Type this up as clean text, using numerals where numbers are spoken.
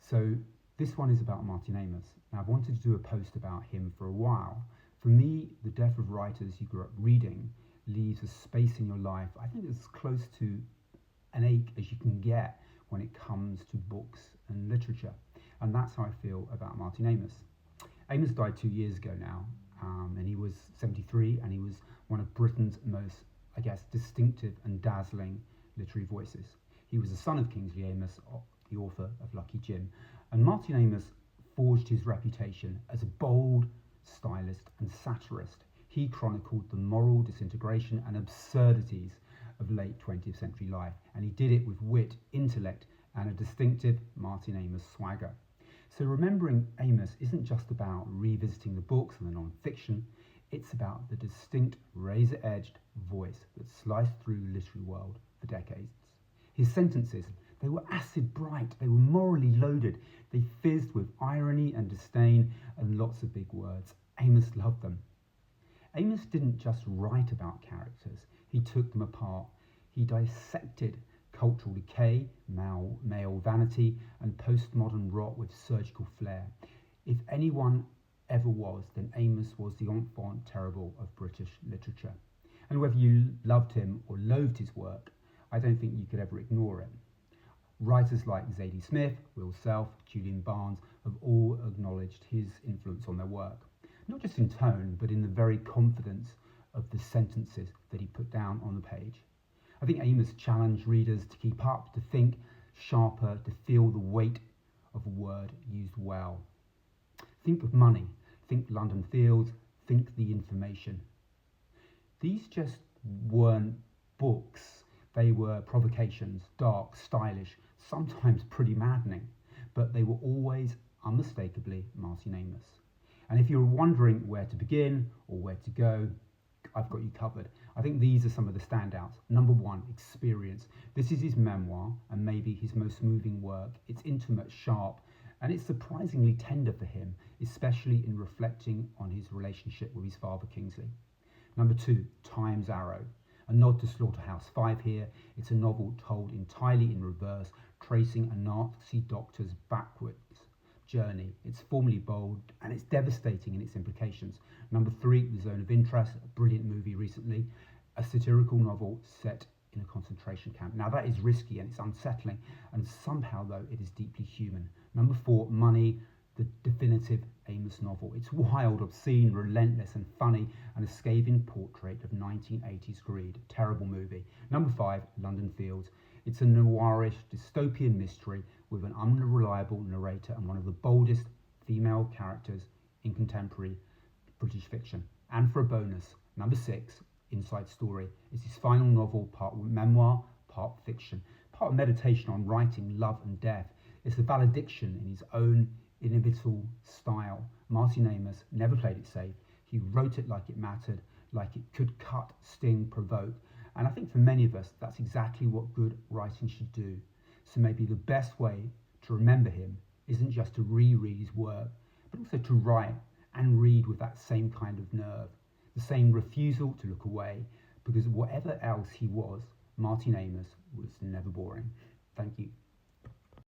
So this one is about Martin Amis. Now, I've wanted to do a post about him for a while. For me, the death of writers you grew up reading leaves a space in your life, I think, as close to an ache as you can get when it comes to books and literature. And that's how I feel about Martin Amis. Amis died 2 years ago now, and he was 73, and he was one of Britain's most, I guess, distinctive and dazzling literary voices. He was the son of Kingsley Amis, the author of Lucky Jim, and Martin Amis forged his reputation as a bold stylist and satirist. He chronicled the moral disintegration and absurdities of late 20th century life, and he did it with wit, intellect, and a distinctive Martin Amis swagger. So remembering Amis isn't just about revisiting the books and the non-fiction, it's about the distinct razor-edged voice that sliced through the literary world for decades. His sentences, they were acid bright, they were morally loaded, they fizzed with irony and disdain and lots of big words. Amis loved them. Amis didn't just write about characters, he took them apart. He dissected cultural decay, male vanity, and postmodern rot with surgical flair. If anyone ever was, then Amis was the enfant terrible of British literature. And whether you loved him or loathed his work, I don't think you could ever ignore it. Writers like Zadie Smith, Will Self, Julian Barnes have all acknowledged his influence on their work, not just in tone, but in the very confidence of the sentences that he put down on the page. I think Amis challenged readers to keep up, to think sharper, to feel the weight of a word used well. Think of money, think London Fields, think the information. These just weren't books, they were provocations, dark, stylish, sometimes pretty maddening, but they were always unmistakably Martin Amis. And if you're wondering where to begin or where to go, I've got you covered. I think these are some of the standouts. Number one, experience. This is his memoir and maybe his most moving work. It's intimate, sharp, and it's surprisingly tender for him, especially in reflecting on his relationship with his father, Kingsley. Number two, Time's Arrow. A nod to Slaughterhouse-Five here. It's a novel told entirely in reverse, tracing a Nazi doctor's backwards journey. It's formally bold and it's devastating in its implications. Number three, The Zone of Interest, a brilliant movie recently, a satirical novel set in a concentration camp. Now that is risky and it's unsettling, and somehow though it is deeply human. Number four, Money, the definitive Amis novel. It's wild, obscene, relentless and funny, and a scathing portrait of 1980s greed. Terrible movie. Number five, London Fields. It's a noirish dystopian mystery with an unreliable narrator and one of the boldest female characters in contemporary British fiction. And for a bonus, number six, Inside Story. It's his final novel, part memoir, part fiction, part meditation on writing, love and death. It's a valediction in his own inimitable style. Martin Amis never played it safe. He wrote it like it mattered, like it could cut, sting, provoke. And I think for many of us, that's exactly what good writing should do. So maybe the best way to remember him isn't just to reread his work, but also to write and read with that same kind of nerve, the same refusal to look away, because whatever else he was, Martin Amis was never boring. Thank you.